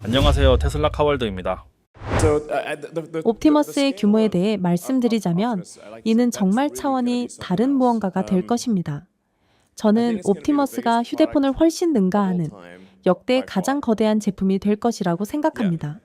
안녕하세요. 테슬라 카월드입니다. 옵티머스의 규모에 대해 말씀드리자면 이는 정말 차원이 다른 무언가가 될 것입니다. 저는 옵티머스가 휴대폰을 훨씬 능가하는 역대 가장 거대한 제품이 될 것이라고 생각합니다.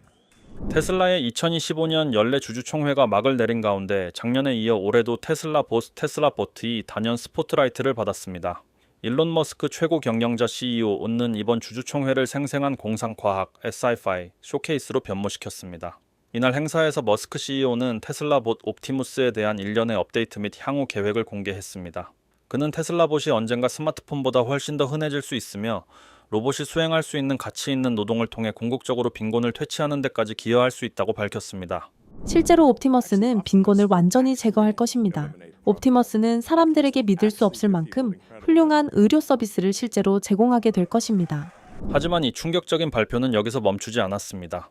테슬라의 2025년 연례 주주총회가 막을 내린 가운데 작년에 이어 올해도 테슬라 보트이 단연 스포트라이트를 받았습니다. 일론 머스크 최고 경영자 CEO는 이번 주주총회를 생생한 공상과학 SiFi 쇼케이스로 변모시켰습니다. 이날 행사에서 머스크 CEO는 테슬라 봇 옵티무스에 대한 일련의 업데이트 및 향후 계획을 공개했습니다. 그는 테슬라 봇이 언젠가 스마트폰보다 훨씬 더 흔해질 수 있으며 로봇이 수행할 수 있는 가치 있는 노동을 통해 궁극적으로 빈곤을 퇴치하는 데까지 기여할 수 있다고 밝혔습니다. 실제로 옵티머스는 빈곤을 완전히 제거할 것입니다. 옵티머스는 사람들에게 믿을 수 없을 만큼 훌륭한 의료 서비스를 실제로 제공하게 될 것입니다. 하지만 이 충격적인 발표는 여기서 멈추지 않았습니다.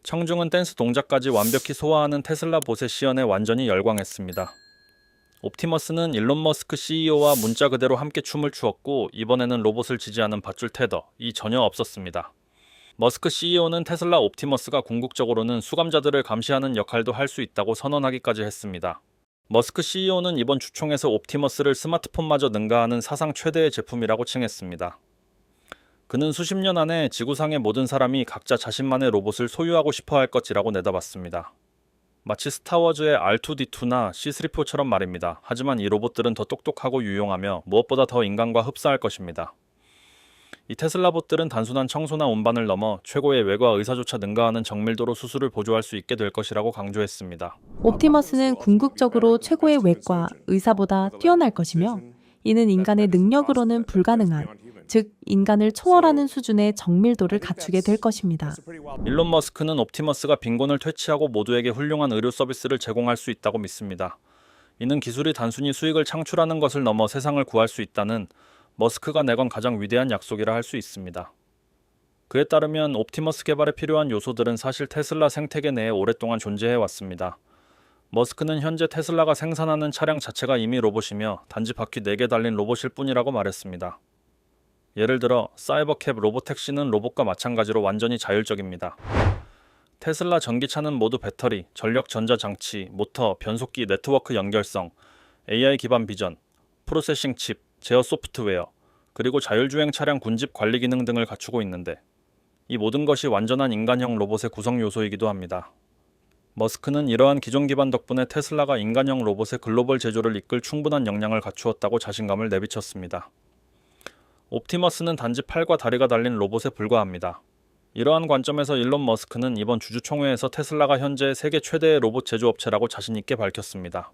청중은 댄스 동작까지 완벽히 소화하는 테슬라 봇의 시연에 완전히 열광했습니다. 옵티머스는 일론 머스크 CEO와 문자 그대로 함께 춤을 추었고 이번에는 로봇을 지지하는 밧줄 테더이 전혀 없었습니다. 머스크 CEO는 테슬라 옵티머스가 궁극적으로는 수감자들을 감시하는 역할도 할 수 있다고 선언하기까지 했습니다. 머스크 CEO는 이번 주총에서 옵티머스를 스마트폰마저 능가하는 사상 최대의 제품이라고 칭했습니다. 그는 수십 년 안에 지구상의 모든 사람이 각자 자신만의 로봇을 소유하고 싶어 할 것이라고 내다봤습니다. 마치 스타워즈의 R2-D2나 C-3PO처럼 말입니다. 하지만 이 로봇들은 더 똑똑하고 유용하며 무엇보다 더 인간과 흡사할 것입니다. 이 테슬라 봇들은 단순한 청소나 운반을 넘어 최고의 외과 의사조차 능가하는 정밀도로 수술을 보조할 수 있게 될 것이라고 강조했습니다. 옵티머스는 궁극적으로 최고의 외과 의사보다 뛰어날 것이며 이는 인간의 능력으로는 불가능한, 즉 인간을 초월하는 수준의 정밀도를 갖추게 될 것입니다. 일론 머스크는 옵티머스가 빈곤을 퇴치하고 모두에게 훌륭한 의료 서비스를 제공할 수 있다고 믿습니다. 이는 기술이 단순히 수익을 창출하는 것을 넘어 세상을 구할 수 있다는 머스크가 내건 가장 위대한 약속이라 할 수 있습니다. 그에 따르면 옵티머스 개발에 필요한 요소들은 사실 테슬라 생태계 내에 오랫동안 존재해 왔습니다. 머스크는 현재 테슬라가 생산하는 차량 자체가 이미 로봇이며 단지 바퀴 4개 달린 로봇일 뿐이라고 말했습니다. 예를 들어 사이버캡 로보택시는 로봇과 마찬가지로 완전히 자율적입니다. 테슬라 전기차는 모두 배터리, 전력 전자장치, 모터, 변속기, 네트워크 연결성, AI 기반 비전, 프로세싱 칩, 제어 소프트웨어, 그리고 자율주행 차량 군집 관리 기능 등을 갖추고 있는데 이 모든 것이 완전한 인간형 로봇의 구성 요소이기도 합니다. 머스크는 이러한 기존 기반 덕분에 테슬라가 인간형 로봇의 글로벌 제조를 이끌 충분한 역량을 갖추었다고 자신감을 내비쳤습니다. 옵티머스는 단지 팔과 다리가 달린 로봇에 불과합니다. 이러한 관점에서 일론 머스크는 이번 주주총회에서 테슬라가 현재 세계 최대의 로봇 제조업체라고 자신있게 밝혔습니다.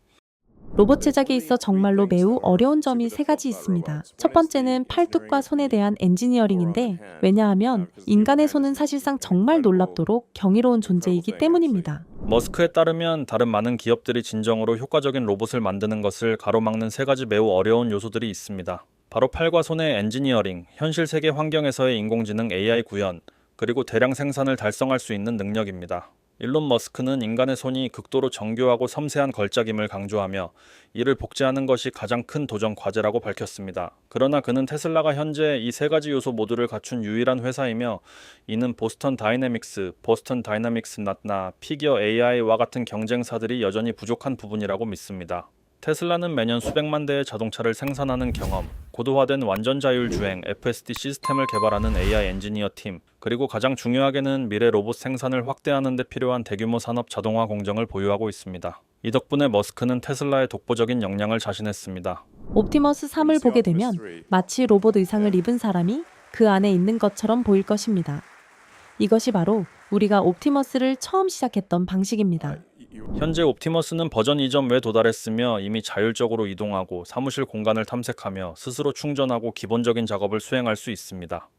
로봇 제작에 있어 정말로 매우 어려운 점이 3가지 있습니다. 첫 번째는 팔뚝과 손에 대한 엔지니어링인데 왜냐하면 인간의 손은 사실상 정말 놀랍도록 경이로운 존재이기 때문입니다. 머스크에 따르면 다른 많은 기업들이 진정으로 효과적인 로봇을 만드는 것을 가로막는 3가지 매우 어려운 요소들이 있습니다. 바로 팔과 손의 엔지니어링, 현실 세계 환경에서의 인공지능 AI 구현, 그리고 대량 생산을 달성할 수 있는 능력입니다. 일론 머스크는 인간의 손이 극도로 정교하고 섬세한 걸작임을 강조하며 이를 복제하는 것이 가장 큰 도전 과제라고 밝혔습니다. 그러나 그는 테슬라가 현재 이 3가지 요소 모두를 갖춘 유일한 회사이며 이는 보스턴 다이내믹스, 낫나, 피겨 AI와 같은 경쟁사들이 여전히 부족한 부분이라고 믿습니다. 테슬라는 매년 수백만 대의 자동차를 생산하는 경험, 고도화된 완전 자율 주행 FSD 시스템을 개발하는 AI 엔지니어 팀, 그리고 가장 중요하게는 미래 로봇 생산을 확대하는 데 필요한 대규모 산업 자동화 공정을 보유하고 있습니다. 이 덕분에 머스크는 테슬라의 독보적인 역량을 자신했습니다. 옵티머스 3을 보게 되면 마치 로봇 의상을 입은 사람이 그 안에 있는 것처럼 보일 것입니다. 이것이 바로 우리가 옵티머스를 처음 시작했던 방식입니다. 현재 옵티머스는 버전 이전 외에 도달했으며 이미 자율적으로 이동하고 사무실 공간을 탐색하며 스스로 충전하고 기본적인 작업을 수행할 수 있습니다.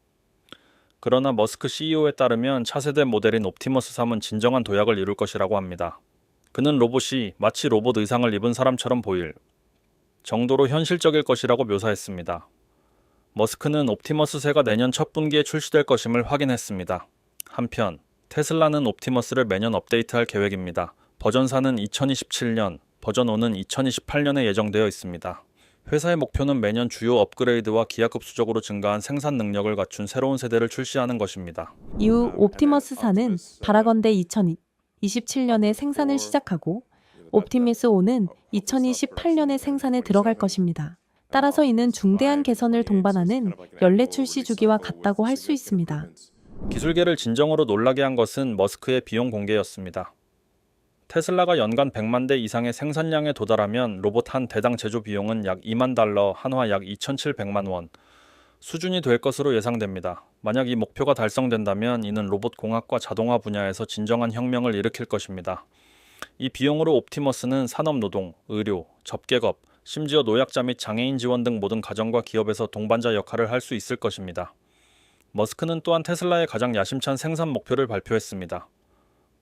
그러나 머스크 CEO에 따르면 차세대 모델인 옵티머스 3은 진정한 도약을 이룰 것이라고 합니다. 그는 로봇이 마치 로봇 의상을 입은 사람처럼 보일 정도로 현실적일 것이라고 묘사했습니다. 머스크는 옵티머스 3가 내년 첫 분기에 출시될 것임을 확인했습니다. 한편 테슬라는 옵티머스를 매년 업데이트할 계획입니다. 버전 4는 2027년, 버전 5는 2028년에 예정되어 있습니다. 회사의 목표는 매년 주요 업그레이드와 기하급수적으로 증가한 생산 능력을 갖춘 새로운 세대를 출시하는 것입니다. 이후 옵티머스사는 바라건대 2027년에 생산을 시작하고 옵티미스 5는 2028년에 생산에 들어갈 것입니다. 따라서 이는 중대한 개선을 동반하는 연례 출시 주기와 같다고 할 수 있습니다. 기술계를 진정으로 놀라게 한 것은 머스크의 비용 공개였습니다. 테슬라가 연간 100만 대 이상의 생산량에 도달하면 로봇 한 대당 제조 비용은 약 2만 달러, 한화 약 2,700만 원 수준이 될 것으로 예상됩니다. 만약 이 목표가 달성된다면 이는 로봇 공학과 자동화 분야에서 진정한 혁명을 일으킬 것입니다. 이 비용으로 옵티머스는 산업노동, 의료, 접객업, 심지어 노약자 및 장애인 지원 등 모든 가정과 기업에서 동반자 역할을 할 수 있을 것입니다. 머스크는 또한 테슬라의 가장 야심찬 생산 목표를 발표했습니다.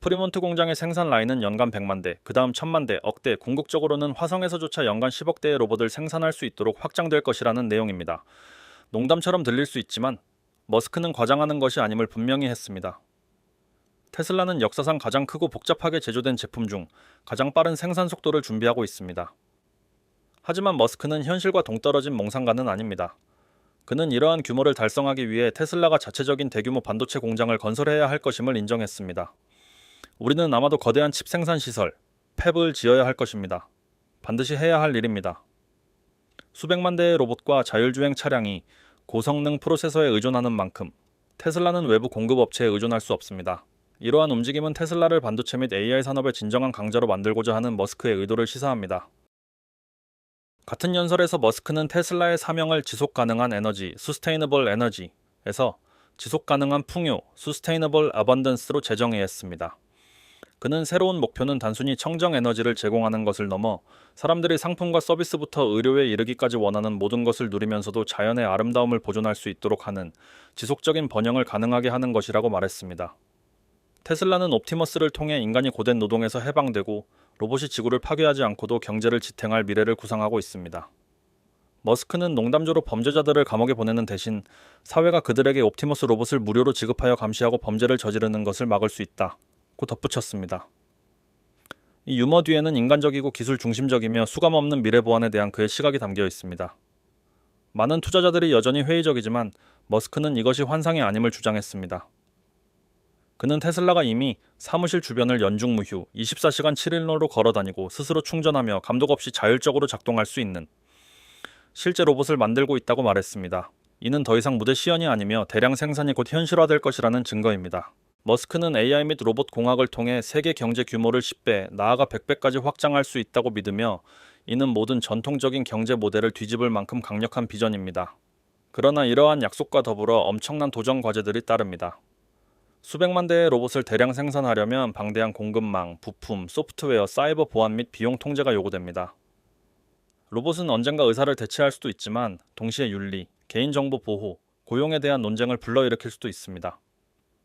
프리몬트 공장의 생산 라인은 연간 100만 대, 그 다음 1000만 대, 억대, 궁극적으로는 화성에서조차 연간 10억 대의 로봇을 생산할 수 있도록 확장될 것이라는 내용입니다. 농담처럼 들릴 수 있지만 머스크는 과장하는 것이 아님을 분명히 했습니다. 테슬라는 역사상 가장 크고 복잡하게 제조된 제품 중 가장 빠른 생산 속도를 준비하고 있습니다. 하지만 머스크는 현실과 동떨어진 몽상가는 아닙니다. 그는 이러한 규모를 달성하기 위해 테슬라가 자체적인 대규모 반도체 공장을 건설해야 할 것임을 인정했습니다. 우리는 아마도 거대한 칩 생산 시설, 팹을 지어야 할 것입니다. 반드시 해야 할 일입니다. 수백만 대의 로봇과 자율주행 차량이 고성능 프로세서에 의존하는 만큼 테슬라는 외부 공급업체에 의존할 수 없습니다. 이러한 움직임은 테슬라를 반도체 및 AI 산업의 진정한 강자로 만들고자 하는 머스크의 의도를 시사합니다. 같은 연설에서 머스크는 테슬라의 사명을 지속 가능한 에너지, Sustainable Energy에서 지속 가능한 풍요, Sustainable Abundance로 재정의했습니다. 그는 새로운 목표는 단순히 청정 에너지를 제공하는 것을 넘어 사람들이 상품과 서비스부터 의료에 이르기까지 원하는 모든 것을 누리면서도 자연의 아름다움을 보존할 수 있도록 하는 지속적인 번영을 가능하게 하는 것이라고 말했습니다. 테슬라는 옵티머스를 통해 인간이 고된 노동에서 해방되고 로봇이 지구를 파괴하지 않고도 경제를 지탱할 미래를 구상하고 있습니다. 머스크는 농담조로 범죄자들을 감옥에 보내는 대신 사회가 그들에게 옵티머스 로봇을 무료로 지급하여 감시하고 범죄를 저지르는 것을 막을 수 있다고 덧붙였습니다. 이 유머 뒤에는 인간적이고 기술 중심적이며 수감 없는 미래 보안에 대한 그의 시각이 담겨 있습니다. 많은 투자자들이 여전히 회의적이지만 머스크는 이것이 환상이 아님을 주장했습니다. 그는 테슬라가 이미 사무실 주변을 연중무휴 24시간 7일로로 걸어다니고 스스로 충전하며 감독 없이 자율적으로 작동할 수 있는 실제 로봇을 만들고 있다고 말했습니다. 이는 더 이상 무대 시연이 아니며 대량 생산이 곧 현실화될 것이라는 증거입니다. 머스크는 AI 및 로봇 공학을 통해 세계 경제 규모를 10배, 나아가 100배까지 확장할 수 있다고 믿으며 이는 모든 전통적인 경제 모델을 뒤집을 만큼 강력한 비전입니다. 그러나 이러한 약속과 더불어 엄청난 도전 과제들이 따릅니다. 수백만 대의 로봇을 대량 생산하려면 방대한 공급망, 부품, 소프트웨어, 사이버 보안 및 비용 통제가 요구됩니다. 로봇은 언젠가 의사를 대체할 수도 있지만 동시에 윤리, 개인정보 보호, 고용에 대한 논쟁을 불러일으킬 수도 있습니다.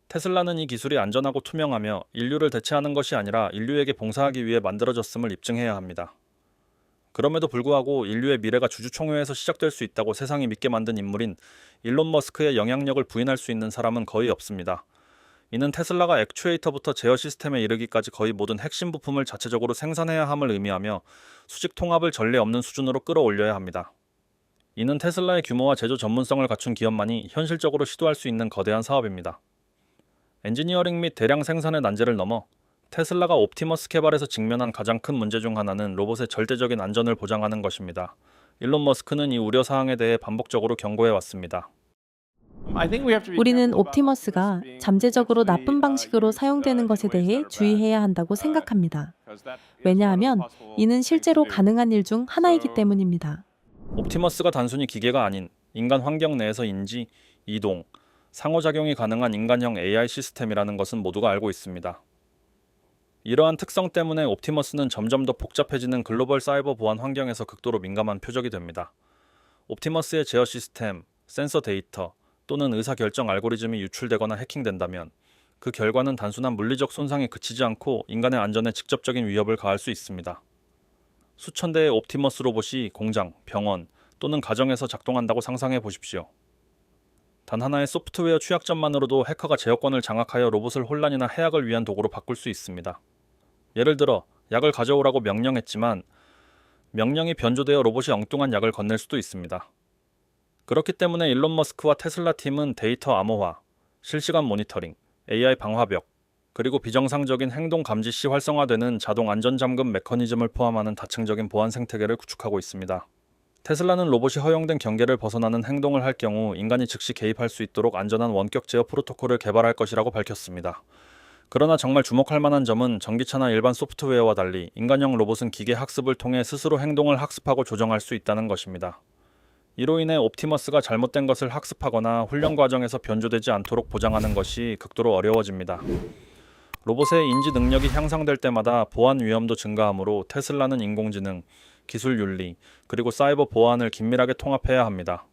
테슬라는 이 기술이 안전하고 투명하며 인류를 대체하는 것이 아니라 인류에게 봉사하기 위해 만들어졌음을 입증해야 합니다. 그럼에도 불구하고 인류의 미래가 주주총회에서 시작될 수 있다고 세상이 믿게 만든 인물인 일론 머스크의 영향력을 부인할 수 있는 사람은 거의 없습니다. 이는 테슬라가 액추에이터부터 제어 시스템에 이르기까지 거의 모든 핵심 부품을 자체적으로 생산해야 함을 의미하며 수직 통합을 전례 없는 수준으로 끌어올려야 합니다. 이는 테슬라의 규모와 제조 전문성을 갖춘 기업만이 현실적으로 시도할 수 있는 거대한 사업입니다. 엔지니어링 및 대량 생산의 난제를 넘어 테슬라가 옵티머스 개발에서 직면한 가장 큰 문제 중 하나는 로봇의 절대적인 안전을 보장하는 것입니다. 일론 머스크는 이 우려사항에 대해 반복적으로 경고해 왔습니다. 우리는 옵티머스가 잠재적으로 나쁜 방식으로 사용되는 것에 대해 주의해야 한다고 생각합니다. 왜냐하면 이는 실제로 가능한 일 중 하나이기 때문입니다. 옵티머스가 단순히 기계가 아닌 인간 환경 내에서 인지, 이동, 상호작용이 가능한 인간형 AI 시스템이라는 것은 모두가 알고 있습니다. 이러한 특성 때문에 옵티머스는 점점 더 복잡해지는 글로벌 사이버 보안 환경에서 극도로 민감한 표적이 됩니다. 옵티머스의 제어 시스템, 센서 데이터, 또는 의사결정 알고리즘이 유출되거나 해킹된다면 그 결과는 단순한 물리적 손상에 그치지 않고 인간의 안전에 직접적인 위협을 가할 수 있습니다. 수천 대의 옵티머스 로봇이 공장, 병원 또는 가정에서 작동한다고 상상해 보십시오. 단 하나의 소프트웨어 취약점만으로도 해커가 제어권을 장악하여 로봇을 혼란이나 해악을 위한 도구로 바꿀 수 있습니다. 예를 들어 약을 가져오라고 명령했지만 명령이 변조되어 로봇이 엉뚱한 약을 건넬 수도 있습니다. 그렇기 때문에 일론 머스크와 테슬라 팀은 데이터 암호화, 실시간 모니터링, AI 방화벽, 그리고 비정상적인 행동 감지 시 활성화되는 자동 안전잠금 메커니즘을 포함하는 다층적인 보안 생태계를 구축하고 있습니다. 테슬라는 로봇이 허용된 경계를 벗어나는 행동을 할 경우 인간이 즉시 개입할 수 있도록 안전한 원격 제어 프로토콜을 개발할 것이라고 밝혔습니다. 그러나 정말 주목할 만한 점은 전기차나 일반 소프트웨어와 달리 인간형 로봇은 기계 학습을 통해 스스로 행동을 학습하고 조정할 수 있다는 것입니다. 이로 인해 옵티머스가 잘못된 것을 학습하거나 훈련 과정에서 변조되지 않도록 보장하는 것이 극도로 어려워집니다. 로봇의 인지 능력이 향상될 때마다 보안 위험도 증가하므로 테슬라는 인공지능, 기술 윤리, 그리고 사이버 보안을 긴밀하게 통합해야 합니다.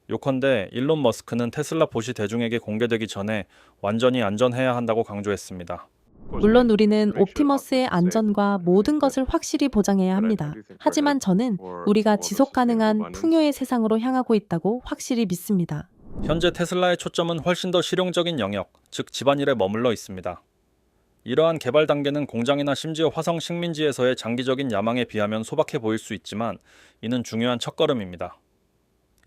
요컨대 일론 머스크는 테슬라 봇이 대중에게 공개되기 전에 완전히 안전해야 한다고 강조했습니다. 물론 우리는 옵티머스의 안전과 모든 것을 확실히 보장해야 합니다. 하지만 저는 우리가 지속 가능한 풍요의 세상으로 향하고 있다고 확실히 믿습니다. 현재 테슬라의 초점은 훨씬 더 실용적인 영역, 즉 집안일에 머물러 있습니다. 이러한 개발 단계는 공장이나 심지어 화성 식민지에서의 장기적인 야망에 비하면 소박해 보일 수 있지만 이는 중요한 첫걸음입니다.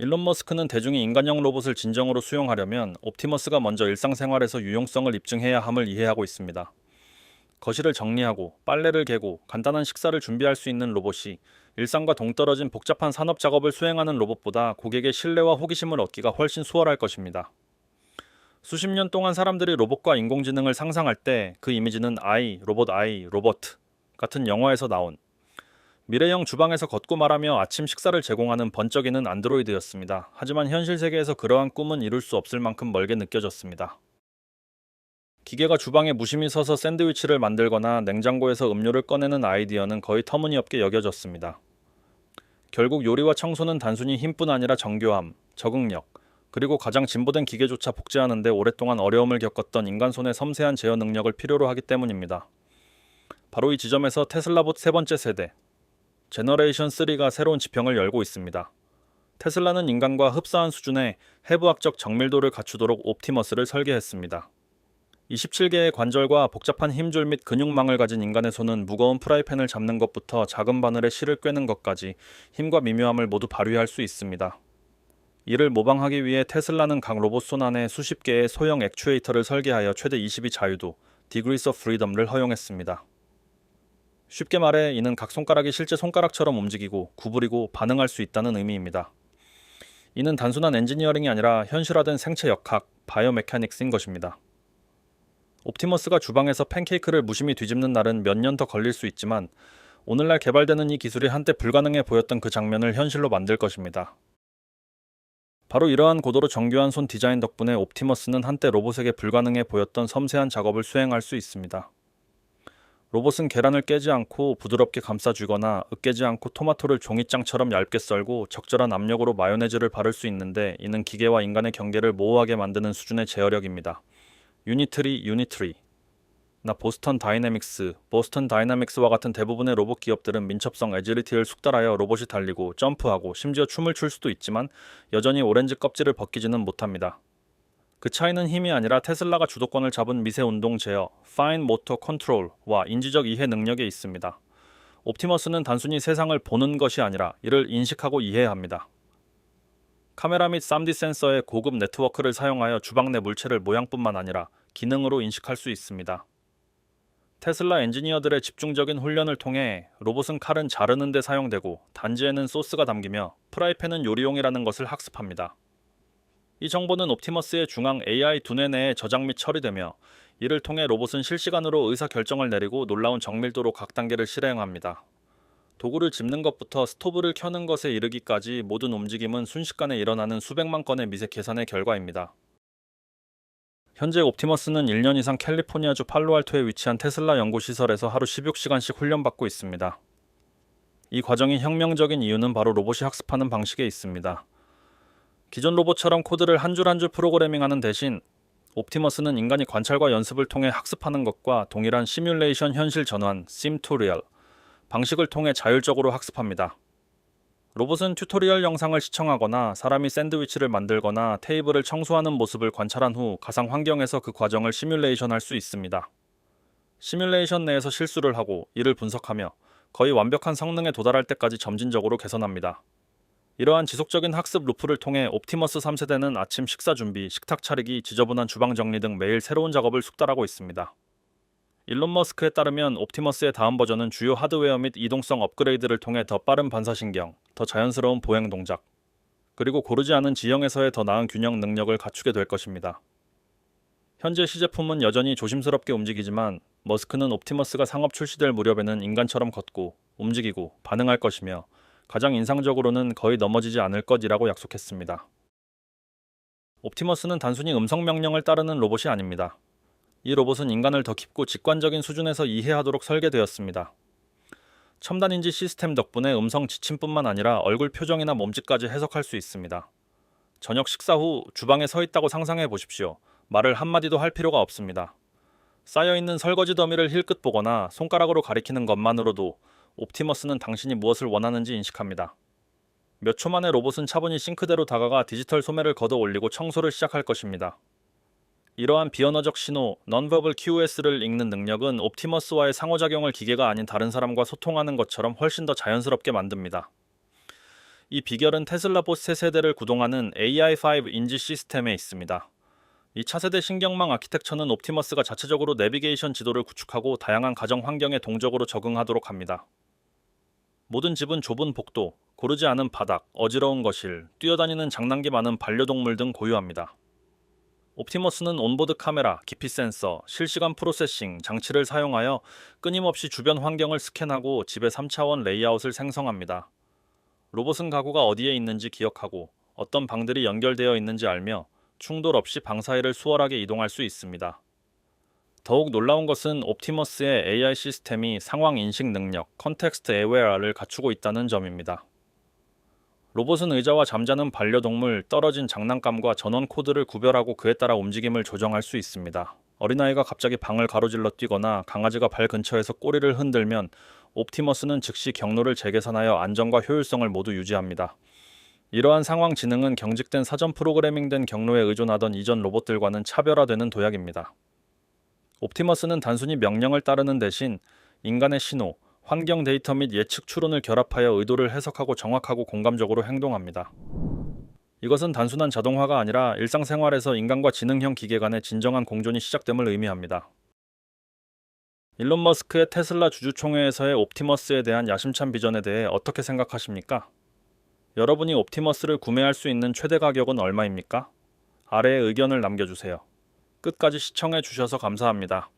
일론 머스크는 대중이 인간형 로봇을 진정으로 수용하려면 옵티머스가 먼저 일상생활에서 유용성을 입증해야 함을 이해하고 있습니다. 거실을 정리하고 빨래를 개고 간단한 식사를 준비할 수 있는 로봇이 일상과 동떨어진 복잡한 산업 작업을 수행하는 로봇보다 고객의 신뢰와 호기심을 얻기가 훨씬 수월할 것입니다. 수십 년 동안 사람들이 로봇과 인공지능을 상상할 때 그 이미지는 로봇 같은 영화에서 나온 미래형 주방에서 걷고 말하며 아침 식사를 제공하는 번쩍이는 안드로이드였습니다. 하지만 현실 세계에서 그러한 꿈은 이룰 수 없을 만큼 멀게 느껴졌습니다. 기계가 주방에 무심히 서서 샌드위치를 만들거나 냉장고에서 음료를 꺼내는 아이디어는 거의 터무니없게 여겨졌습니다. 결국 요리와 청소는 단순히 힘뿐 아니라 정교함, 적응력, 그리고 가장 진보된 기계조차 복제하는데 오랫동안 어려움을 겪었던 인간 손의 섬세한 제어 능력을 필요로 하기 때문입니다. 바로 이 지점에서 테슬라봇 세 번째 세대, 제너레이션 3가 새로운 지평을 열고 있습니다. 테슬라는 인간과 흡사한 수준의 해부학적 정밀도를 갖추도록 옵티머스를 설계했습니다. 27개의 관절과 복잡한 힘줄 및 근육망을 가진 인간의 손은 무거운 프라이팬을 잡는 것부터 작은 바늘에 실을 꿰는 것까지 힘과 미묘함을 모두 발휘할 수 있습니다. 이를 모방하기 위해 테슬라는 각 로봇 손 안에 수십 개의 소형 액추에이터를 설계하여 최대 20의 자유도, Degrees of Freedom를 허용했습니다. 쉽게 말해 이는 각 손가락이 실제 손가락처럼 움직이고 구부리고 반응할 수 있다는 의미입니다. 이는 단순한 엔지니어링이 아니라 현실화된 생체 역학, 바이오메카닉스인 것입니다. 옵티머스가 주방에서 팬케이크를 무심히 뒤집는 날은 몇 년 더 걸릴 수 있지만 오늘날 개발되는 이 기술이 한때 불가능해 보였던 그 장면을 현실로 만들 것입니다. 바로 이러한 고도로 정교한 손 디자인 덕분에 옵티머스는 한때 로봇에게 불가능해 보였던 섬세한 작업을 수행할 수 있습니다. 로봇은 계란을 깨지 않고 부드럽게 감싸주거나 으깨지 않고 토마토를 종이장처럼 얇게 썰고 적절한 압력으로 마요네즈를 바를 수 있는데 이는 기계와 인간의 경계를 모호하게 만드는 수준의 제어력입니다. 유니트리, 보스턴 다이내믹스와 같은 대부분의 로봇 기업들은 민첩성 애지리티를 숙달하여 로봇이 달리고 점프하고 심지어 춤을 출 수도 있지만 여전히 오렌지 껍질을 벗기지는 못합니다. 그 차이는 힘이 아니라 테슬라가 주도권을 잡은 미세 운동 제어, Fine Motor Control와 인지적 이해 능력에 있습니다. 옵티머스는 단순히 세상을 보는 것이 아니라 이를 인식하고 이해합니다. 카메라 및 3D 센서의 고급 네트워크를 사용하여 주방 내 물체를 모양뿐만 아니라 기능으로 인식할 수 있습니다. 테슬라 엔지니어들의 집중적인 훈련을 통해 로봇은 칼은 자르는 데 사용되고 단지에는 소스가 담기며 프라이팬은 요리용이라는 것을 학습합니다. 이 정보는 옵티머스의 중앙 AI 두뇌 내에 저장 및 처리되며 이를 통해 로봇은 실시간으로 의사결정을 내리고 놀라운 정밀도로 각 단계를 실행합니다. 도구를 짚는 것부터 스토브를 켜는 것에 이르기까지 모든 움직임은 순식간에 일어나는 수백만 건의 미세 계산의 결과입니다. 현재 옵티머스는 1년 이상 캘리포니아주 팔로알토에 위치한 테슬라 연구시설에서 하루 16시간씩 훈련받고 있습니다. 이 과정이 혁명적인 이유는 바로 로봇이 학습하는 방식에 있습니다. 기존 로봇처럼 코드를 한 줄 한 줄 프로그래밍하는 대신 옵티머스는 인간이 관찰과 연습을 통해 학습하는 것과 동일한 시뮬레이션 현실 전환, Sim to Real 방식을 통해 자율적으로 학습합니다. 로봇은 튜토리얼 영상을 시청하거나 사람이 샌드위치를 만들거나 테이블을 청소하는 모습을 관찰한 후 가상 환경에서 그 과정을 시뮬레이션할 수 있습니다. 시뮬레이션 내에서 실수를 하고 이를 분석하며 거의 완벽한 성능에 도달할 때까지 점진적으로 개선합니다. 이러한 지속적인 학습 루프를 통해 옵티머스 3세대는 아침 식사 준비, 식탁 차리기, 지저분한 주방 정리 등 매일 새로운 작업을 숙달하고 있습니다. 일론 머스크에 따르면 옵티머스의 다음 버전은 주요 하드웨어 및 이동성 업그레이드를 통해 더 빠른 반사신경, 더 자연스러운 보행 동작, 그리고 고르지 않은 지형에서의 더 나은 균형 능력을 갖추게 될 것입니다. 현재 시제품은 여전히 조심스럽게 움직이지만 머스크는 옵티머스가 상업 출시될 무렵에는 인간처럼 걷고 움직이고 반응할 것이며 가장 인상적으로는 거의 넘어지지 않을 것이라고 약속했습니다. 옵티머스는 단순히 음성 명령을 따르는 로봇이 아닙니다. 이 로봇은 인간을 더 깊고 직관적인 수준에서 이해하도록 설계되었습니다. 첨단 인지 시스템 덕분에 음성 지침뿐만 아니라 얼굴 표정이나 몸짓까지 해석할 수 있습니다. 저녁 식사 후 주방에 서 있다고 상상해 보십시오. 말을 한마디도 할 필요가 없습니다. 쌓여있는 설거지 더미를 힐끗 보거나 손가락으로 가리키는 것만으로도 옵티머스는 당신이 무엇을 원하는지 인식합니다. 몇 초 만에 로봇은 차분히 싱크대로 다가가 디지털 소매를 걷어 올리고 청소를 시작할 것입니다. 이러한 비언어적 신호, non-verbal cues를 읽는 능력은 옵티머스와의 상호작용을 기계가 아닌 다른 사람과 소통하는 것처럼 훨씬 더 자연스럽게 만듭니다. 이 비결은 테슬라 봇 새 세대를 구동하는 AI5 인지 시스템에 있습니다. 이 차세대 신경망 아키텍처는 옵티머스가 자체적으로 내비게이션 지도를 구축하고 다양한 가정 환경에 동적으로 적응하도록 합니다. 모든 집은 좁은 복도, 고르지 않은 바닥, 어지러운 거실, 뛰어다니는 장난기 많은 반려동물 등 고유합니다. 옵티머스는 온보드 카메라, 깊이 센서, 실시간 프로세싱 장치를 사용하여 끊임없이 주변 환경을 스캔하고 집의 3차원 레이아웃을 생성합니다. 로봇은 가구가 어디에 있는지 기억하고 어떤 방들이 연결되어 있는지 알며 충돌 없이 방 사이를 수월하게 이동할 수 있습니다. 더욱 놀라운 것은 옵티머스의 AI 시스템이 상황 인식 능력, 컨텍스트 에웨어를 갖추고 있다는 점입니다. 로봇은 의자와 잠자는 반려동물, 떨어진 장난감과 전원 코드를 구별하고 그에 따라 움직임을 조정할 수 있습니다. 어린아이가 갑자기 방을 가로질러 뛰거나 강아지가 발 근처에서 꼬리를 흔들면 옵티머스는 즉시 경로를 재계산하여 안정과 효율성을 모두 유지합니다. 이러한 상황 지능은 경직된 사전 프로그래밍된 경로에 의존하던 이전 로봇들과는 차별화되는 도약입니다. 옵티머스는 단순히 명령을 따르는 대신 인간의 신호, 환경 데이터 및 예측 추론을 결합하여 의도를 해석하고 정확하고 공감적으로 행동합니다. 이것은 단순한 자동화가 아니라 일상생활에서 인간과 지능형 기계 간의 진정한 공존이 시작됨을 의미합니다. 일론 머스크의 테슬라 주주총회에서의 옵티머스에 대한 야심찬 비전에 대해 어떻게 생각하십니까? 여러분이 옵티머스를 구매할 수 있는 최대 가격은 얼마입니까? 아래에 의견을 남겨주세요. 끝까지 시청해 주셔서 감사합니다.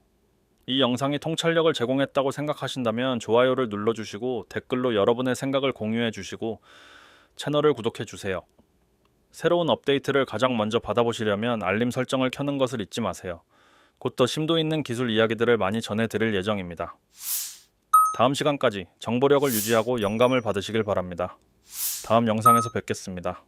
이 영상이 통찰력을 제공했다고 생각하신다면 좋아요를 눌러주시고 댓글로 여러분의 생각을 공유해 주시고 채널을 구독해 주세요. 새로운 업데이트를 가장 먼저 받아보시려면 알림 설정을 켜는 것을 잊지 마세요. 곧 더 심도 있는 기술 이야기들을 많이 전해드릴 예정입니다. 다음 시간까지 정보력을 유지하고 영감을 받으시길 바랍니다. 다음 영상에서 뵙겠습니다.